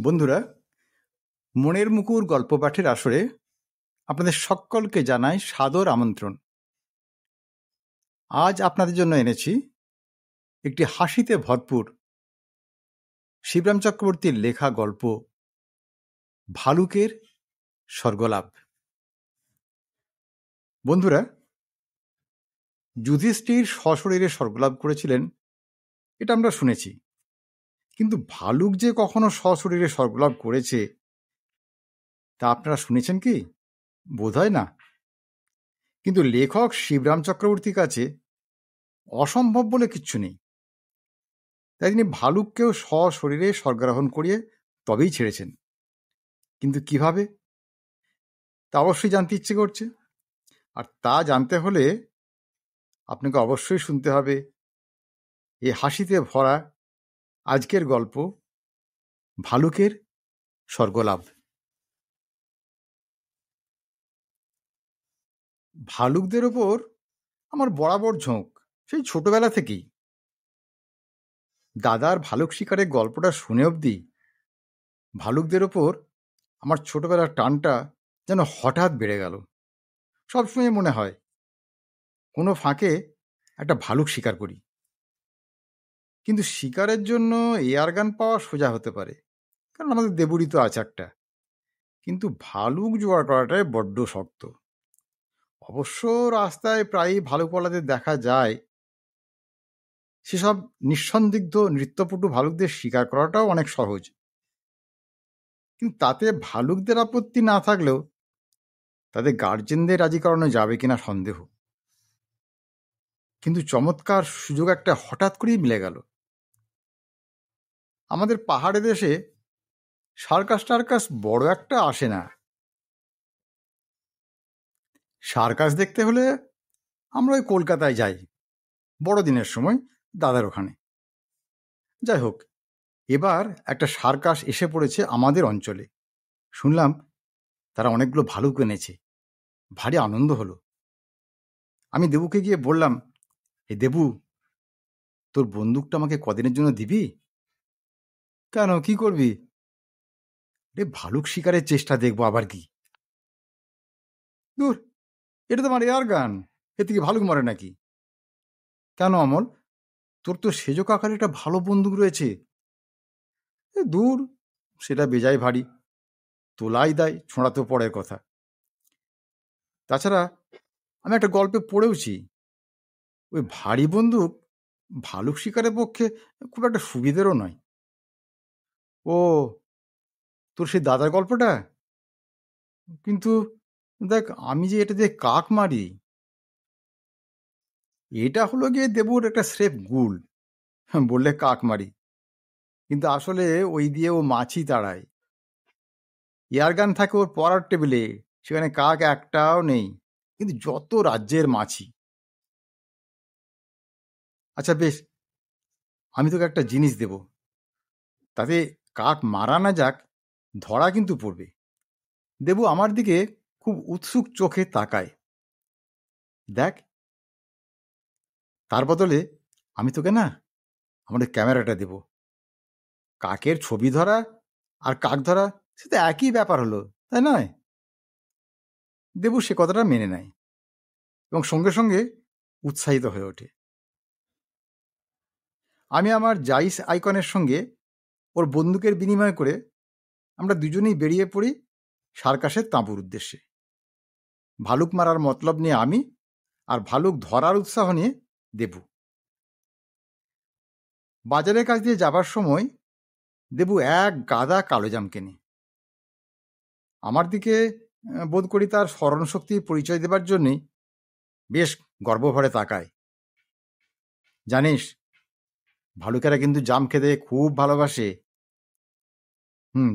বন্ধুরা, মনের মুকুর গল্প পাঠের আসরে আপনাদের সকলকে জানাই সাদর আমন্ত্রণ। আজ আপনাদের জন্য এনেছি একটি হাসিতে ভরপুর শিবরাম চক্রবর্তীর লেখা গল্প ভালুকের স্বর্গলাভ। বন্ধুরা, যুধিষ্ঠির সশরীরে স্বর্গলাভ করেছিলেন এটা আমরা শুনেছি, কিন্তু ভালুক যে কখনো সশরীরে স্বর্গলাভ করেছে তা আপনারা শুনেছেন কি? বোধহয় না। কিন্তু লেখক শিবরাম চক্রবর্তীর কাছে অসম্ভব বলে কিচ্ছু নেই। তাই তিনি ভালুককেও সশরীরে স্বর্গারোহণ করিয়ে তবেই ছেড়েছেন। কিন্তু কিভাবে, তা অবশ্যই জানতে ইচ্ছে করছে। আর তা জানতে হলে আপনাকে অবশ্যই শুনতে হবে এই হাসিতে ভরা আজকের গল্প ভালুকের স্বর্গলাভ। ভালুকদের ওপর আমার বরাবর ঝোঁক, সেই ছোটবেলা থেকেই। দাদার ভালুক শিকারের গল্পটা শুনে অবধি ভালুকদের ওপর আমার ছোটবেলার টানটা যেন হঠাৎ বেড়ে গেল। সবসময় মনে হয় কোনো ফাঁকে একটা ভালুক শিকার করি। কিন্তু শিকারের জন্য এয়ার গান পাওয়া সোজা হতে পারে, কারণ আমাদের দেবুরই তো আছে একটা। কিন্তু ভালুক জোগাড় করাটাই বড্ড শক্ত। অবশ্য রাস্তায় প্রায়ই ভালুকওয়ালাদের দেখা যায়। সেসব নিঃসন্দিগ্ধ নৃত্যপটু ভালুকদের শিকার করাটাও অনেক সহজ। কিন্তু তাতে ভালুকদের আপত্তি না থাকলেও তাদের গার্জেনদের রাজি করানো যাবে কিনা সন্দেহ। কিন্তু চমৎকার সুযোগ একটা হঠাৎ করেই মিলে গেল। আমাদের পাহাড়ে দেশে সার্কাস টার্কাস বড় একটা আসে না। সার্কাস দেখতে হলে আমরা ওই কলকাতায় যাই বড়দিনের সময় দাদার ওখানে। যাই হোক, এবার একটা সার্কাস এসে পড়েছে আমাদের অঞ্চলে। শুনলাম তারা অনেকগুলো ভালুক এনেছে। ভারী আনন্দ হলো। আমি দেবুকে গিয়ে বললাম, এই দেবু, তোর বন্দুকটা আমাকে কদিনের জন্য দিবি? কেন, কি করবি? রে, ভালুক শিকারের চেষ্টা দেখবো আবার কি। দূর, এটা তো আমার এয়ার গান, এ থেকে ভালুক মারে নাকি? কেন অমল, তোর তো সেজো কাকার একটা ভালো বন্দুক রয়েছে। দূর, সেটা বেজায় ভারী, তোলাই দেয়, ছোঁড়া তো পরের কথা। তাছাড়া আমি একটা গল্পে পড়েওছি, ওই ভারী বন্দুক ভালুক শিকারের পক্ষে খুব একটা সুবিধেরও নয়। ও, তোর সেই দাদার গল্পটা? কিন্তু দেখ, আমি যে এটা দিয়ে কাক মারি, এটা হলো গিয়ে দেবুর একটা স্রেফ গুল। বললে কাক মারি, কিন্তু আসলে ওই দিয়ে ও মাছি তাড়ায়। এয়ারগান থাকে ওর পড়ার টেবিলে, সেখানে কাক একটাও নেই, কিন্তু যত রাজ্যের মাছি। আচ্ছা বেশ, আমি তোকে একটা জিনিস দেব, তাতে কাক মারা না যাক, ধরা কিন্তু পড়বে। দেবু আমার দিকে খুব উৎসুক চোখে তাকায়। দেখ, তার বদলে আমি তোকে না আমাদের ক্যামেরাটা দেব। কাকের ছবি ধরা আর কাক ধরা সে তো একই ব্যাপার হলো, তাই নয়? দেবু সে কথাটা মেনে নেয় এবং সঙ্গে সঙ্গে উৎসাহিত হয়ে ওঠে। আমি আমার জাইস আইকনের সঙ্গে ওর বন্দুকের বিনিময় করে আমরা দুজনেই বেরিয়ে পড়ি সার্কাসের তাঁবুর উদ্দেশ্যে। ভালুক মারার মতলব নিয়ে আমি, আর ভালুক ধরার উৎসাহ নিয়ে দেবু। বাজারের কাছ দিয়ে যাবার সময় দেবু এক গাদা কালোজাম কেনে। আমার দিকে বোধ করি তার স্মরণশক্তির পরিচয় দেবার জন্যেই বেশ গর্বভরে তাকায়। জানিস, ভালুকেরা কিন্তু জাম খেতে খুব ভালোবাসে।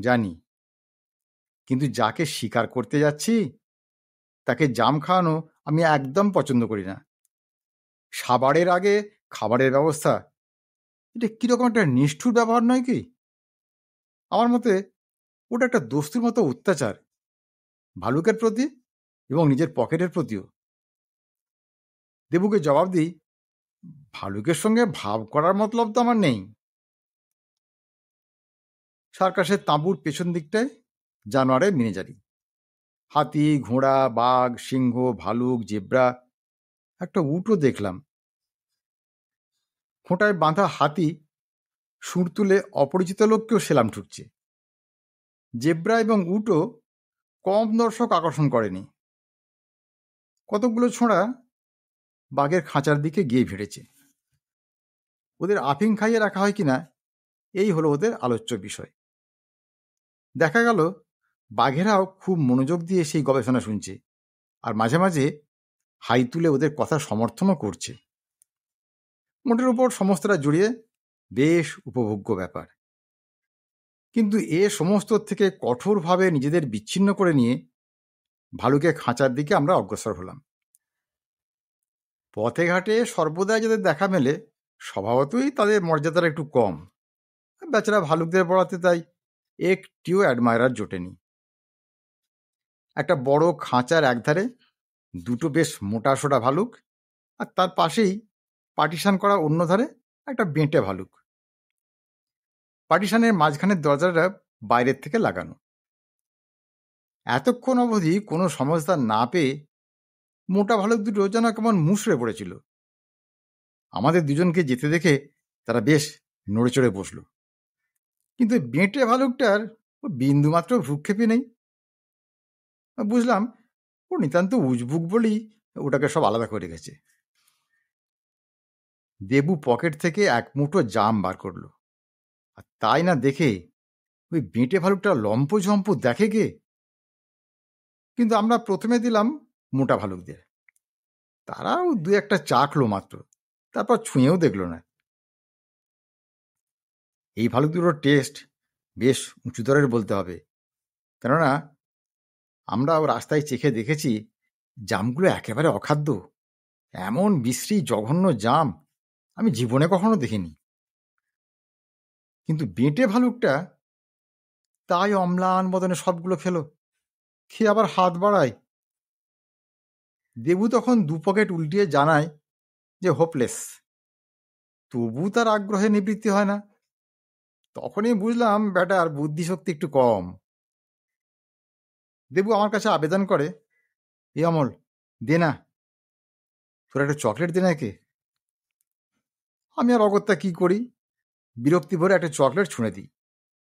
জানি, কিন্তু যাকে শিকার করতে যাচ্ছি তাকে জাম খাওয়ানো আমি একদম পছন্দ করি না। সাবারের আগে খাবারের ব্যবস্থা, এটা কিরকম একটা নিষ্ঠুর ব্যবহার নয় কি? আমার মতে ওটা একটা দস্তুর মতো অত্যাচার, ভালুকের প্রতি এবং নিজের পকেটের প্রতিও। দেবুকে জবাব দিই, ভালুকের সঙ্গে ভাব করার মতলব তো আমার নেই। সার্কাসের তাঁবুর পেছন দিকটায় জানোয়ারের মিনিজারি। হাতি, ঘোড়া, বাঘ, সিংহ, ভালুক, জেব্রা, একটা উটও দেখলাম। খোঁটায় বাঁধা হাতি সুর তুলে অপরিচিত লোককেও সেলাম ঠুকছে। জেব্রা এবং উটও কম দর্শক আকর্ষণ করেনি। কতকগুলো ছোঁড়া বাঘের খাঁচার দিকে গিয়ে ভিড়েছে। ওদের আফিং খাইয়ে রাখা হয় কিনা এই হলো ওদের আলোচ্য বিষয়। দেখা গেল বাঘেরাও খুব মনোযোগ দিয়ে সেই গবেষণা শুনছে, আর মাঝে মাঝে হাই তুলে ওদের কথা সমর্থনও করছে। মোটের উপর সমস্তটা জুড়িয়ে বেশ উপভোগ্য ব্যাপার। কিন্তু এ সমস্ত থেকে কঠোরভাবে নিজেদের বিচ্ছিন্ন করে নিয়ে ভালুকের খাঁচার দিকে আমরা অগ্রসর হলাম। পথে ঘাটে সর্বদাই যাদের দেখা মেলে স্বভাবতই তাদের মর্যাদাটা একটু কম। বেচারা ভালুকদের পড়াতে তাই একটিও অ্যাডমায়ার জোটেনি। একটা বড় খাঁচার একধারে দুটো বেশ মোটা সোটা ভালুক, আর তার পাশেই পার্টিশন করা অন্য ধারে একটা বেঁটে ভালুক। পার্টিশনের মাঝখানের দরজাটা বাইরের থেকে লাগানো। এতক্ষণ অবধি কোনো সমস্যা না পেয়ে মোটা ভালুক দুটো যেন কেমন মুষড়ে পড়েছিল। আমাদের দুজনকে যেতে দেখে তারা বেশ নড়ে চড়ে বসল, কিন্তু বেঁটে ভালুকটার বিন্দুমাত্র ভ্রুক্ষেপই নেই। বুঝলাম ও নিতান্ত উজবুক বলেই ওটাকে সব আলাদা করে রেখেছে। দেবু পকেট থেকে এক মুঠো জাম বার করলো, আর তাই না দেখে ওই বেঁটে ভালুকটা লম্পঝম্প দেখে গে। কিন্তু আমরা প্রথমে দিলাম মোটা ভালুকদের। তারাও দু একটা চাখলো মাত্র, তারপর ছুঁয়েও দেখল না। এই ভালুক দুটোর টেস্ট বেশ উঁচু দরের বলতে হবে, কেননা আমরা রাস্তায় চেখে দেখেছি জামগুলো একেবারে অখাদ্য। এমন বিশ্রী জঘন্য জাম আমি জীবনে কখনো দেখিনি। কিন্তু বেঁটে ভালুকটা তাই অম্লান বদনে সবগুলো খেলো, খেয়ে আবার হাত বাড়ায়। দেবু তখন দু পকেট উল্টিয়ে জানায় যে হোপলেস, তবু তার আগ্রহে নিবৃত্তি হয় না। তখনই বুঝলাম ব্যাটার বুদ্ধিশক্তি একটু কম। দেবু আমার কাছে আবেদন করে, এ অমল, দে না, তোর একটা চকলেট দে না একে। আমি আর অগত্যা কি করি, বিরক্তি ভরে একটা চকলেট ছুঁড়ে দিই।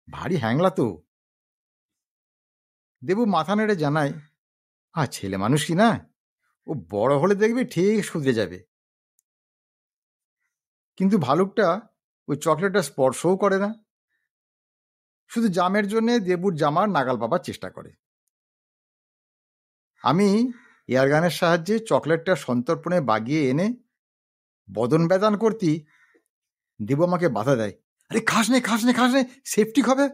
ভারী হ্যাংলা তো। দেবু মাথা নেড়ে জানায়, ছেলে মানুষ কি না, ও বড় হলে দেখবি ঠিক শুধরে যাবে। কিন্তু ভালুকটা ওই চকলেটটা স্পর্শও করে না, শুধু জামের জন্যে দেবুর জামার নাগাল পাবার চেষ্টা করে। আমি এয়ারগানের সাহায্যে চকলেটটা সন্তর্পণে বাগিয়ে এনে বদন বেদান করতি, দেবু আমাকে বাধা দেয়, আরে খাস নে খাস নে খাস নে, সেফটি হবে।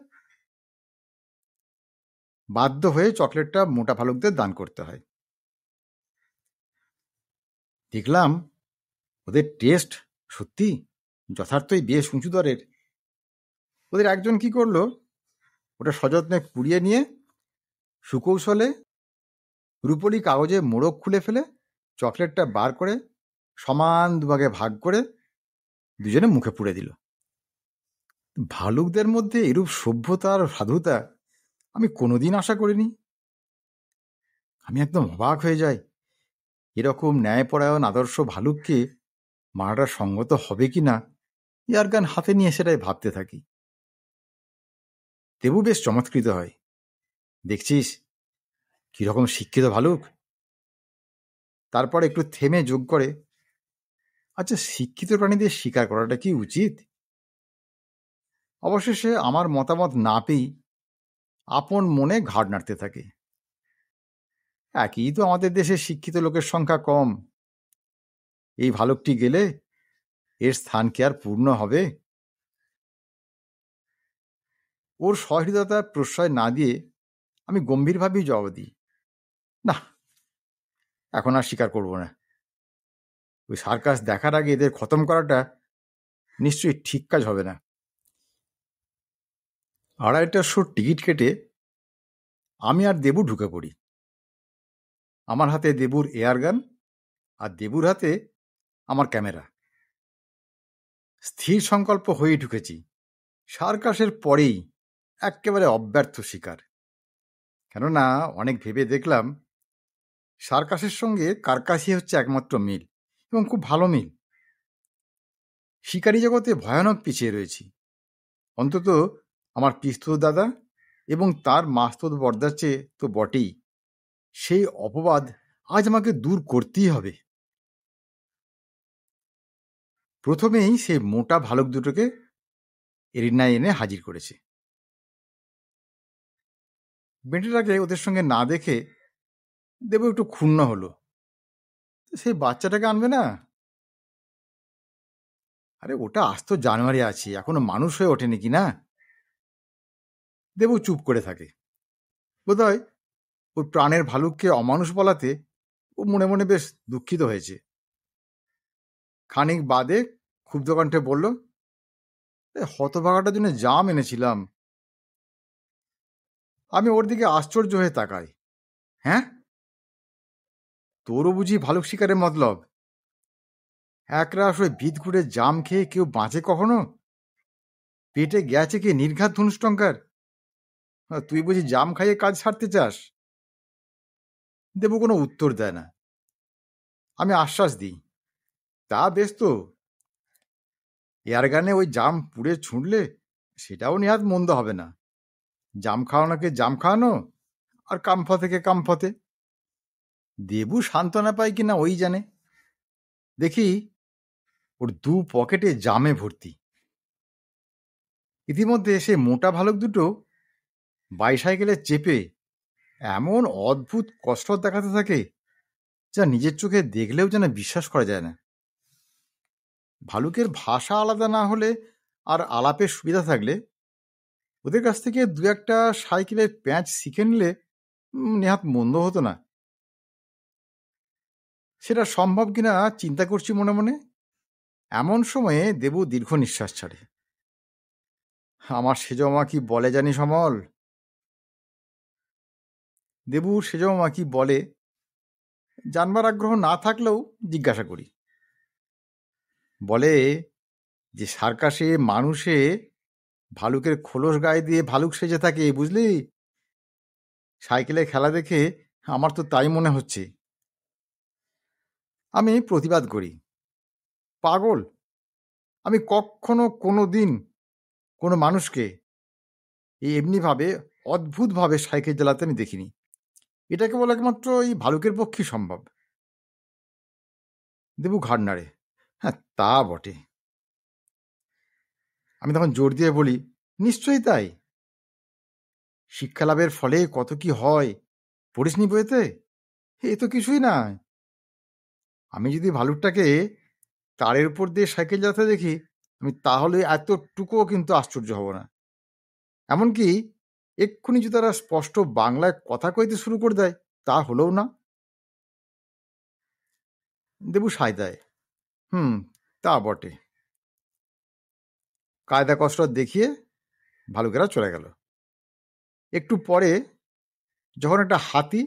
বাধ্য হয়ে চকলেটটা মোটা ভালুকদের দান করতে হয়। দেখলাম ওদের টেস্ট সত্যি যথার্থই বেশ উঁচু দরের। ওদের একজন কি করলো, ওটা সযত্নে কুড়িয়ে নিয়ে সুকৌশলে রুপোলি কাগজে মোড়ক খুলে ফেলে চকলেটটা বার করে সমান দুভাগে ভাগ করে দুজনে মুখে পুড়ে দিল। ভালুকদের মধ্যে এরূপ সভ্যতা আর সাধুতা আমি কোনোদিন আশা করিনি। আমি একদম অবাক হয়ে যাই, এরকম ন্যায়পরায়ণ আদর্শ ভালুককে মারাটা সঙ্গত হবে কি না এয়ারগান হাতে নিয়ে সেটাই ভাবতে থাকি। দেবু বেশ চমৎকৃত হয়, দেখছিস কিরকম শিক্ষিত ভালুক। তারপর একটু থেমে যোগ করে, আচ্ছা শিক্ষিত প্রাণীদের শিকার করাটা কি উচিত? অবশেষে আমার মতামত না পেয়েই আপন মনে ঘাড় নাড়তে থাকে। একই তো আমাদের দেশে শিক্ষিত লোকের সংখ্যা কম, এই ভালুকটি গেলে এর স্থান কি আর পূর্ণ হবে? ওর সহৃদয়তার প্রশ্রয় না দিয়ে আমি গম্ভীরভাবেই জবাব দিই, না, এখন আর স্বীকার করব না। ওই সার্কাস দেখার আগে এদের খতম করাটা নিশ্চয়ই ঠিক কাজ হবে না। 2:30 টিকিট কেটে আমি আর দেবু ঢুকে পড়ি। আমার হাতে দেবুর এয়ারগান, আর দেবুর হাতে আমার ক্যামেরা। স্থির সংকল্প হয়ে ঢুকেছি, সার্কাসের পরেই একেবারে অব্যর্থ শিকার। কেননা অনেক ভেবে দেখলাম সার্কাসের সঙ্গে কার্কাসই হচ্ছে একমাত্র মিল, এবং খুব ভালো মিল। শিকারী জগতে ভয়ানক পিছিয়ে রয়েছি। অন্তত আমার পিস্তত দাদা এবং তার মাস্তত বর্দার চেয়ে তো বটেই। সেই অপবাদ আজ আমাকে দূর করতেই হবে। প্রথমেই সেই মোটা ভালুক দুটোকে এরিনায় এনে হাজির করেছে। বেটেটাকে ওদের সঙ্গে না দেখে দেবু একটু ক্ষুণ্ণ হলো। সেই বাচ্চাটাকে আনবে না? আরে ওটা আজ তো জানুয়ারি আছে, এখনো মানুষ হয়ে ওঠেনি কি না? দেবু চুপ করে থাকে। বোধহয় ওর প্রাণের ভালুককে অমানুষ বলাতে ও মনে মনে বেশ দুঃখিত হয়েছে। খানিক বাদে ক্ষুব্ধ কণ্ঠে বলল, হতভাগাটার জন্য জাম এনেছিলাম। আমি ওর দিকে আশ্চর্য হয়ে তাকাই। হ্যাঁ, তোরও বুঝি ভালুক শিকারের মতলব? একরাশ ওই ভিতঘুরে জাম খেয়ে কেউ বাঁচে কখনো? পেটে গেছে কি নির্ঘাত ধনুষ্টঙ্কার? তুই বুঝি জাম খাইয়ে কাজ সারতে চাস? দেবু কোনো উত্তর দেয় না। আমি আশ্বাস দিই, তা বেশ তো, এয়ারগানে ওই জাম পুড়ে ছুঁড়লে সেটাও নেহাত মন্দ হবে না। জাম খাওয়ানোকে জাম খাওয়ানো, আর কামফতেকে কামফতে। দেবু সান্ত্বনা পায় কিনা ওই জানে। দেখি ওর দু পকেটে জামে ভর্তি। ইতিমধ্যে সে মোটা ভালুক দুটো বাইসাইকেলে চেপে এমন অদ্ভুত কসরত দেখাতে থাকে যা নিজের চোখে দেখলেও যেন বিশ্বাস করা যায় না। ভালুকের ভাষা আলাদা না হলে আর আলাপের সুবিধা থাকলে ওদের কাছ থেকে দু একটা সাইকেলের প্যাঁচ শিখে নিলে নেহাত মন্দ হতো না। সেটা সম্ভব কিনা চিন্তা করছি মনে মনে। এমন সময়ে দেবু দীর্ঘ নিঃশ্বাস ছাড়ে। আমার সেজমা কি বলে জানি সমল? দেবুর সেজমা কি বলে জানবার আগ্রহ না থাকলেও জিজ্ঞাসা করি। বলে যে সার্কাসে মানুষে ভালুকের খোলস গায়ে দিয়ে ভালুক সেজে থাকে, বুঝলি? সাইকেলে খেলা দেখে আমার তো তাই মনে হচ্ছে। আমি প্রতিবাদ করি, পাগল, আমি কখনো কোনো দিন কোনো মানুষকে এমনিভাবে অদ্ভুতভাবে সাইকেল চালাতে আমি দেখিনি। এটা কেবল একমাত্র এই ভালুকের পক্ষেই সম্ভব। দেবু ঘাড় নাড়ে। হ্যাঁ, তা বটে। আমি তখন জোর দিয়ে বলি, নিশ্চয়ই তাই। শিক্ষা লাভের ফলে কত কি হয় পড়িসনি বইতে? এ তো কিছুই না। আমি যদি ভালুকটাকে তারের উপর দিয়ে সাইকেল চালাতে দেখি, আমি তাহলে এতটুকুও কিন্তু আশ্চর্য হব না। এমনকি এক্ষুনি যদি তারা স্পষ্ট বাংলায় কথা কইতে শুরু করে দেয়, তা হলেও না। দেবু সায় দেয়, তা বটে। কায়দা কসরত দেখিয়ে ভালুকেরা চলে গেল। একটু পরে যখন একটা হাতি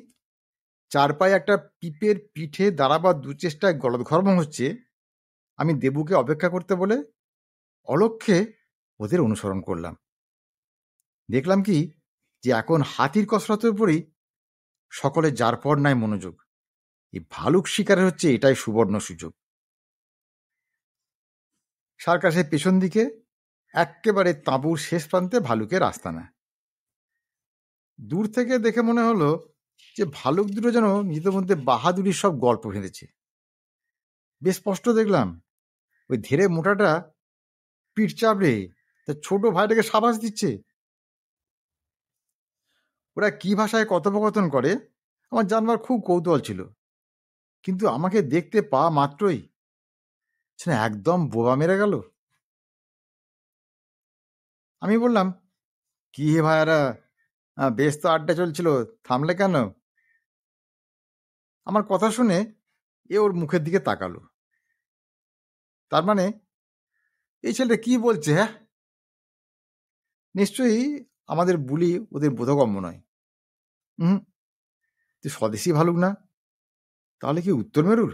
চার পায়ে একটা পিপের পিঠে দাঁড়াবার দুচেষ্টায় গলদঘর্ম হচ্ছে, আমি দেবুকে অপেক্ষা করতে বলে অলক্ষ্যে ওদের অনুসরণ করলাম। দেখলাম কি যে এখন হাতির কসরতের উপরই সকলে যার পর নাই মনোযোগ। এই ভালুক শিকারের হচ্ছে এটাই সুবর্ণ সুযোগ। সার্কাসের পেছন দিকে একেবারে তাঁবুর শেষ প্রান্তে ভালুকের আস্তানা। দূর থেকে দেখে মনে হলো যে ভালুক দুটো যেন নিজেদের মধ্যে বাহাদুরির সব গল্প ফেঁদেছে। বেশ স্পষ্ট দেখলাম ওই ধীরে মোটাটা পিঠ চাপড়ে তার ছোট ভাইটাকে সাবাস দিচ্ছে। ওরা কি ভাষায় কথোপকথন করে আমার জানবার খুব কৌতূহল ছিল, কিন্তু আমাকে দেখতে পাওয়া মাত্রই সেটা একদম বোবা মেরে গেল। আমি বললাম, কি হে ভাইয়ারা, বেশ তো আড্ডা চলছিল, থামলে কেন? আমার কথা শুনে এ ওর মুখের দিকে তাকালো। তার মানে এই ছেলেটা কি বলছে? হ্যাঁ, নিশ্চয়ই আমাদের বুলি ওদের বোধগম্য নয়। তুই স্বদেশি ভালুক না? তাহলে কি উত্তর মেরুর,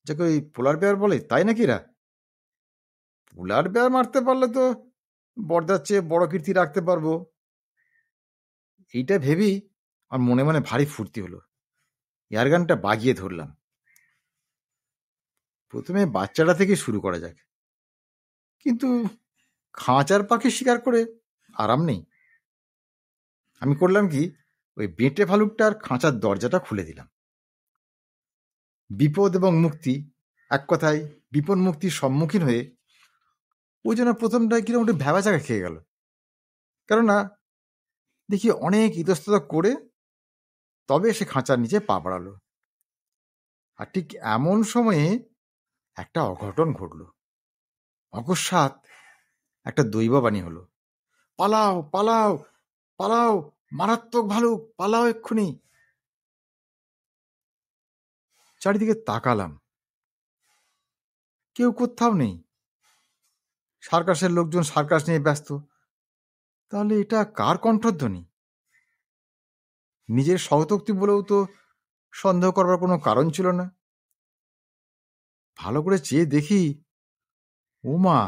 যাকে ওই পোলার বেয়ার বলে, তাই নাকি? এরা পোলার বেয়ার মারতে পারলে তো বর্দার চেয়ে বড় কীর্তি রাখতে পারবো, এইটা ভেবেই আমার মনে মনে ভারী ফুর্তি হলো। এয়ারগানটা বাগিয়ে ধরলাম। প্রথমে বাচ্চাটা থেকে শুরু করা যাক। কিন্তু খাঁচার পাখি শিকার করে আরাম নেই। আমি করলাম কি, ওই বেঁটে ভালুকটার খাঁচার দরজাটা খুলে দিলাম। বিপদ এবং মুক্তি, এক কথায় বিপদ মুক্তির সম্মুখীন হয়ে ওই জন্য প্রথমটায় কিরকম একটু ভ্যাবাচাকা খেয়ে গেল। কেননা দেখি অনেক ইতস্তত করে তবে সে খাঁচার নিচে পা বাড়ালো। আর ঠিক এমন সময়ে একটা অঘটন ঘটল। অকস্মাৎ একটা দৈববাণী হলো, পালাও পালাও পালাও, মারাত্মক ভালুক, পালাও এক্ষুনি। চারিদিকে তাকালাম, কেউ কোথাও নেই। সার্কাসের লোকজন সার্কাস নিয়ে ব্যস্ত। তাহলে এটা কার কণ্ঠধ্বনি? নিজের স্বতোক্তি বলেও তো সন্দেহ করবার কোনো কারণ ছিল না। ভালো করে চেয়ে দেখি, ওমা,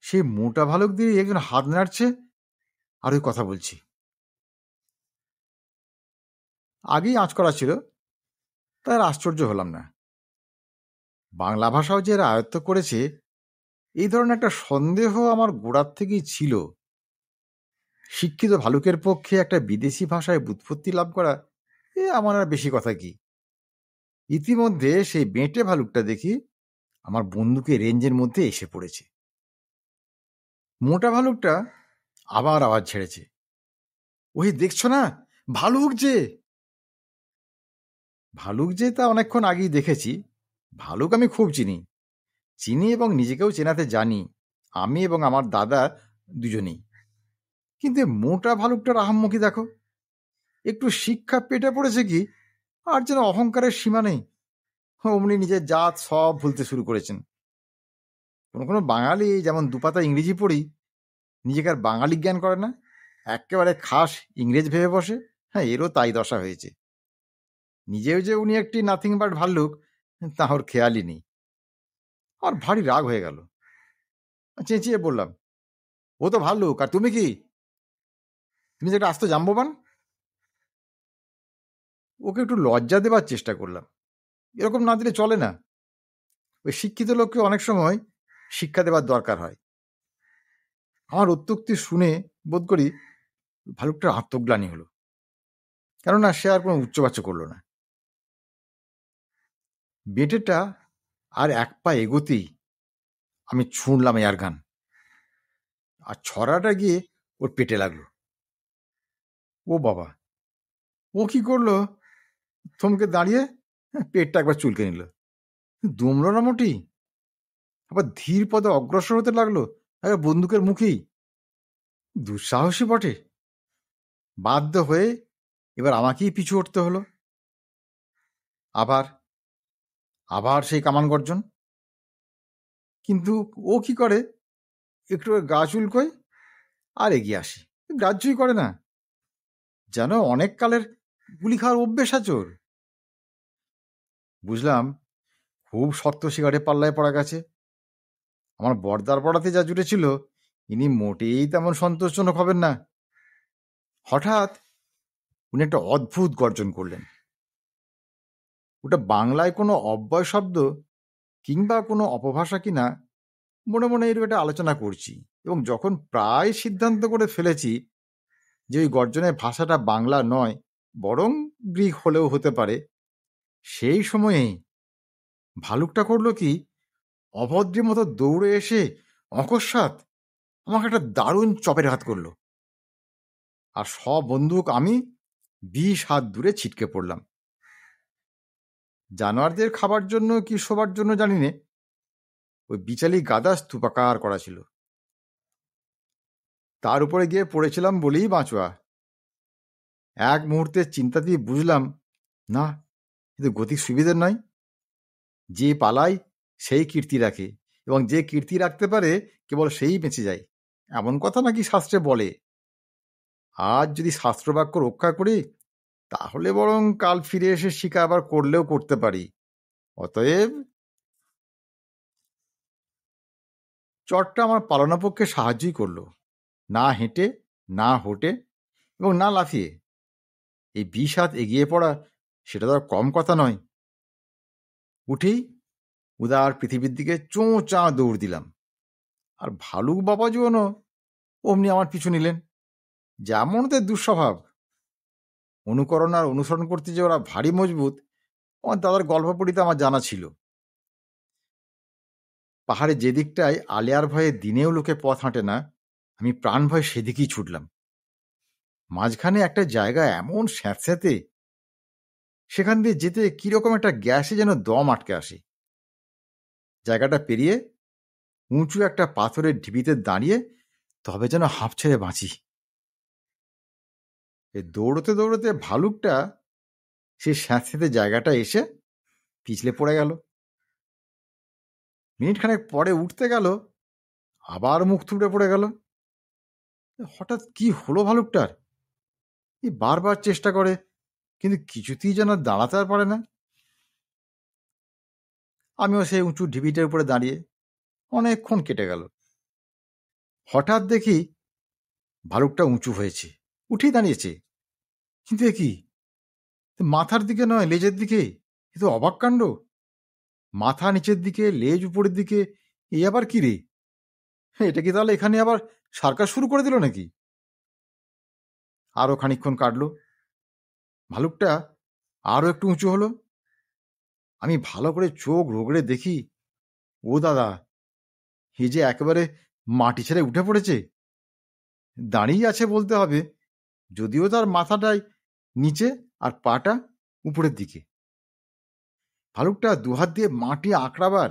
সে মোটা ভালুক দিয়ে একজন হাত নাড়ছে আর ওই কথা বলছি। আগেই আঁচ করা ছিল, তার আশ্চর্য হলাম না। বাংলা ভাষাও যে এরা আয়ত্ত করেছে, এই ধরনের একটা সন্দেহ আমার গোড়ার থেকেই ছিল। শিক্ষিত ভালুকের পক্ষে একটা বিদেশি ভাষায় ব্যুৎপত্তি লাভ করা আমার আর বেশি কথা কি। ইতিমধ্যে সেই বেঁটে ভালুকটা দেখি আমার বন্দুকের রেঞ্জের মধ্যে এসে পড়েছে। মোটা ভালুকটা আবার আওয়াজ ছেড়েছে, ওই দেখছো না, ভালুক যে। ভালুক যে তা অনেকক্ষণ আগেই দেখেছি। ভালুক আমি খুব চিনি এবং নিজেকেও চেনাতে জানি, আমি এবং আমার দাদা দুজনেই। কিন্তু মোটা ভালুকটার আহাম্মকি দেখো, একটু শিক্ষা পেটে পড়েছে কি, আর যেন অহংকারের সীমা নেই। অমনি নিজের জাত সব ভুলতে শুরু করেছেন। কোনো কোনো বাঙালি যেমন দুপাতা ইংরেজি পড়ি নিজেকে আর বাঙালি জ্ঞান করে না, একেবারে খাস ইংরেজ ভেবে বসে। হ্যাঁ, এরও তাই দশা হয়েছে। নিজেও যে উনি একটি নাথিং বাট ভাল্লুক তা ওর খেয়ালই নেই। আর ভারী রাগ হয়ে গেল। চেঁচিয়ে বললাম, ও তো ভাল্লুক, আর তুমি কি? তুমি যে একটা আস্ত জাম্ববান। ওকে একটু লজ্জা দেবার চেষ্টা করলাম, এরকম না দিলে চলে না। ওই শিক্ষিত লোককে অনেক সময় শিক্ষা দেবার দরকার হয়। আমার উত্তুক্তি শুনে বোধ করি ভালুকটার আত্মগ্লানি হলো, কেননা সে আর কোনো উচ্চবাচ্য করলো না। বেটেটা আর এক পা এগোতেই আমি ছুঁড়লাম এয়ারগান, আর ছড়াটা গিয়ে ওর পেটে লাগলো। ও বাবা, ও কি করলো, থমকে দাঁড়িয়ে পেটটা একবার চুলকে নিল। দমলো না মোটি, আবার ধীর পদে অগ্রসর হতে লাগলো একবার বন্দুকের মুখেই। দুঃসাহসী বটে। বাধ্য হয়ে এবার আমাকেই পিছু হটতে হলো। আবার আবার সেই কামান গর্জন। কিন্তু ও কি করে, একটু গা চুলকোয় আর এগিয়ে আসি, গ্রাহ্যই করে না। যেন অনেক কালের গুলি খাওয়ার অভ্যেস আছে ওর। বুঝলাম খুব শক্ত শিকারে পাল্লায় পড়া গেছে। আমার বর্দার পড়াতে যা জুটেছিল, ইনি মোটেই তেমন সন্তোষজনক হবেন না। হঠাৎ উনি একটা অদ্ভুত গর্জন করলেন। ওটা বাংলায় কোনো অব্যয় শব্দ কিংবা কোনো অপভাষা কিনা মনে মনে এর একটা আলোচনা করছি, এবং যখন প্রায় সিদ্ধান্ত করে ফেলেছি যে ওই গর্জনের ভাষাটা বাংলা নয়, বরং গ্রিক হলেও হতে পারে, সেই সময়েই ভালুকটা করলো কি, অভদ্রের মতো দৌড়ে এসে অকস্মাৎ আমাকে একটা দারুণ চপের হাত করলো, আর সব বন্দুক আমি 20 হাত দূরে ছিটকে পড়লাম। জানোয়ারদের খাবার জন্য কি শোবার জন্য জানি নে, ওই বিচালি গাদা স্তূপাকার করা ছিল, তার উপরে গিয়ে পড়েছিলাম বলেই বাঁচোয়া। এক মুহূর্তের চিন্তা দিয়ে বুঝলাম, না, কিন্তু গতিক সুবিধের নয়। যে পালায় সেই কীর্তি রাখে, এবং যে কীর্তি রাখতে পারে কেবল সেই বেঁচে যায়, এমন কথা নাকি শাস্ত্রে বলে। আজ যদি শাস্ত্রবাক্য রক্ষা করি, তাহলে বরং কাল ফিরে এসে শিকার আবার করলেও করতে পারি। অতএব চটটা আমার পালনাপক্ষে সাহায্যই করলো। না হেঁটে, না হোটে, এবং না লাফিয়ে। এই 20 হাত এগিয়ে পড়া সেটা তো আর কম কথা নয়। উঠেই উদার পৃথিবীর দিকে চোঁ চাঁ দৌড় দিলাম। আর ভালুক বাবাজীও অমনি আমার পিছু নিলেন। যেমন ওদের দুঃস্বভাব, অনুকরণ আর অনুসরণ করতে যে ওরা ভারী মজবুত, আমার দাদার গল্প পড়িতে আমার জানা ছিল। পাহাড়ে যে দিকটায় আলেয়ার ভয়ে দিনেও লোকে পথ হাঁটে না, আমি প্রাণ ভয়ে সেদিকেই ছুটলাম। মাঝখানে একটা জায়গা এমন স্যাঁতস্যাঁতে, সেখান দিয়ে যেতে কিরকম একটা গ্যাসে যেন দম আটকে আসে। জায়গাটা পেরিয়ে উঁচু একটা পাথরের ঢিবিতে দাঁড়িয়ে তবে যেন হাঁপ ছেড়ে বাঁচি। দৌড়তে দৌড়তে ভালুকটা সে স্যাঁতস্যাঁতে জায়গাটা এসে পিছলে পড়ে গেল। মিনিট খানেক পরে উঠতে গেল, আবার মুখ থুবড়ে পড়ে গেল। হঠাৎ কি হলো ভালুকটার? বারবার চেষ্টা করে, কিন্তু কিছুতেই যেন দাঁড়াতে আর পারে না। আমিও সেই উঁচু ঢিবিটার উপরে দাঁড়িয়ে অনেকক্ষণ কেটে গেল। হঠাৎ দেখি ভালুকটা উঁচু হয়েছে, উঠেই দাঁড়িয়েছে। কিন্তু এ কি, মাথার দিকে নয়, লেজের দিকে। এ তো অবাক কাণ্ড। মাথা নিচের দিকে, লেজ উপরের দিকে, এই আবার কি রে? এটা কি তাহলে এখানে আবার সার্কাস শুরু করে দিল নাকি? আরো খানিকক্ষণ কাটলো, ভালুকটা আরো একটু উঁচু হলো। আমি ভালো করে চোখ রগড়ে দেখি, ও দাদা, এই যে একেবারে মাটি ছেড়ে উঠে পড়েছে। দাঁড়িয়ে আছে বলতে হবে, যদিও তার মাথাটাই নিচে আর পাটা উপরের দিকে। ভালুকটা দুহাত দিয়ে মাটি আঁকড়াবার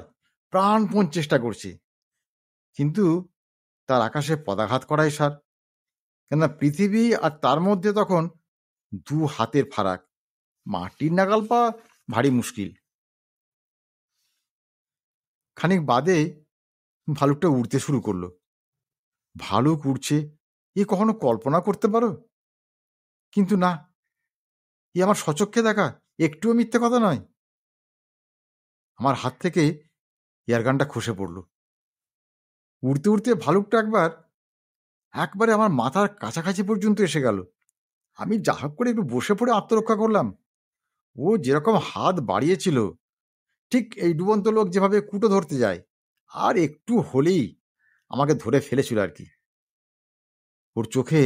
প্রাণপণ চেষ্টা করছে, কিন্তু তার আকাশে পদাঘাত করাই সার। কেননা পৃথিবী আর তার মধ্যে তখন 2 হাতের ফারাক, মাটির নাগাল পাওয়া ভারী মুশকিল। খানিক বাদে ভালুকটা উড়তে শুরু করলো। ভালুক উড়ছে, এ কখনো কল্পনা করতে পারো? কিন্তু না, এ আমার সচক্ষে দেখা, একটুও মিথ্যে কথা নয়। আমার হাত থেকে এয়ারগানটা খসে পড়ল। উড়তে উড়তে ভালুকটা একবারে আমার মাথার কাছাকাছি পর্যন্ত এসে গেল। আমি যা হোক করে একটু বসে পড়ে আত্মরক্ষা করলাম। ও যেরকম হাত বাড়িয়েছিল, ঠিক এই ডুবন্ত লোক যেভাবে কুটো ধরতে যায়, আর একটু হলেই আমাকে ধরে ফেলেছিল আর কি। ওর চোখে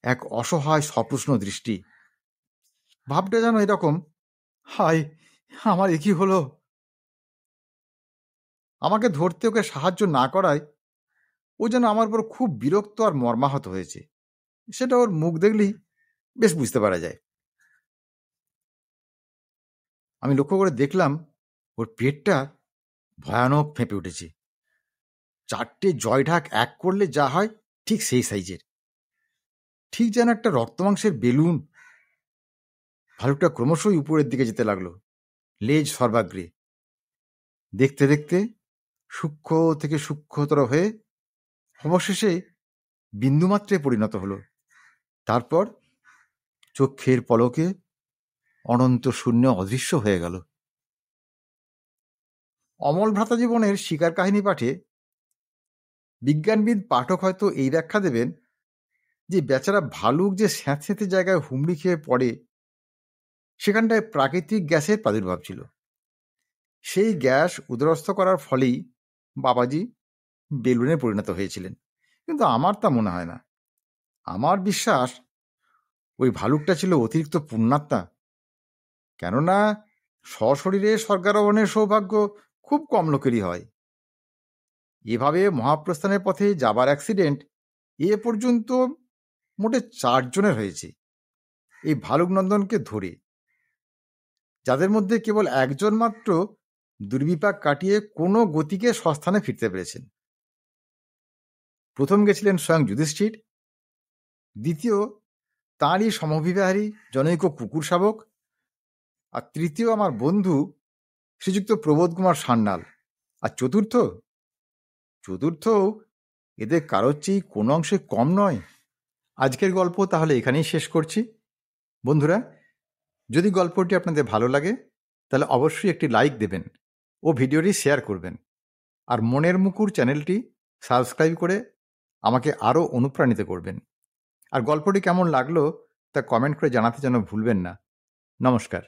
এক অসহায় সপ্রশ্ন দৃষ্টি। ভাবটা যেন এরকম, হায়, আমার এ কি হলো? আমাকে ধরতে ওকে সাহায্য না করায় ও যেন আমার উপর খুব বিরক্ত আর মর্মাহত হয়েছে। সেটা ওর মুখ দেখলেই বেশ বুঝতে পারা যায়। আমি লক্ষ্য করে দেখলাম ওর পেটটা ভয়ানক ফেঁপে উঠেছে। 4টে জয়ঢাক এক করলে যা হয় ঠিক সেই সাইজের, ঠিক যেন একটা রক্তমাংসের বেলুন। ভালুকটা ক্রমশই উপরের দিকে যেতে লাগলো, লেজ সর্বাগ্রে। দেখতে দেখতে সূক্ষ্ম থেকে সূক্ষ্মতর হয়ে অবশেষে বিন্দুমাত্রে পরিণত হলো। তারপর চোখের পলকে অনন্ত শূন্য অদৃশ্য হয়ে গেল। অমল ভ্রাতা জীবনের শিকার কাহিনী পাঠে বিজ্ঞানবিদ পাঠক হয়তো এই ব্যাখ্যা দেবেন যে বেচারা ভালুক যে স্যাঁতস্যাঁতে জায়গায় হুমড়ি খেয়ে পড়ে, সেখানটায় প্রাকৃতিক গ্যাসের প্রাদুর্ভাব ছিল। সেই গ্যাস উদরস্থ করার ফলেই বাবাজি বেলুনে পরিণত হয়েছিলেন। কিন্তু আমার তা মনে হয় না। আমার বিশ্বাস ওই ভালুকটা ছিল অতিরিক্ত পুণ্যাত্মা। কেননা সশরীরে স্বর্গারোহণের সৌভাগ্য খুব কম লোকেরই হয়। এভাবে মহাপ্রস্থানের পথে যাবার অ্যাক্সিডেন্ট এ পর্যন্ত মোটে 4 জনের হয়েছে এই ভালুক নন্দনকে ধরে, যাদের মধ্যে কেবল একজন মাত্র দুর্বিপাক কাটিয়ে কোনো গতিকে স্বস্থানে ফিরতে পেরেছেন। প্রথম গেছিলেন স্বয়ং যুধিষ্ঠির, দ্বিতীয় তাঁরই সমভিবাহারী জনৈক কুকুর শাবক, আর তৃতীয় আমার বন্ধু শ্রীযুক্ত প্রবোধ কুমার সান্যাল, আর চতুর্থ এদের কারোর চেয়ে কোনো অংশে কম নয়। আজকের গল্প তাহলে এখানেই শেষ করছি। বন্ধুরা, যদি গল্পটি আপনাদের ভালো লাগে তাহলে অবশ্যই একটি লাইক দেবেন ও ভিডিওটি শেয়ার করবেন। আর মনের মুকুর চ্যানেলটি সাবস্ক্রাইব করে আমাকে আরও অনুপ্রাণিত করবেন। আর গল্পটি কেমন লাগলো তা কমেন্ট করে জানাতে যেন ভুলবেন না। নমস্কার।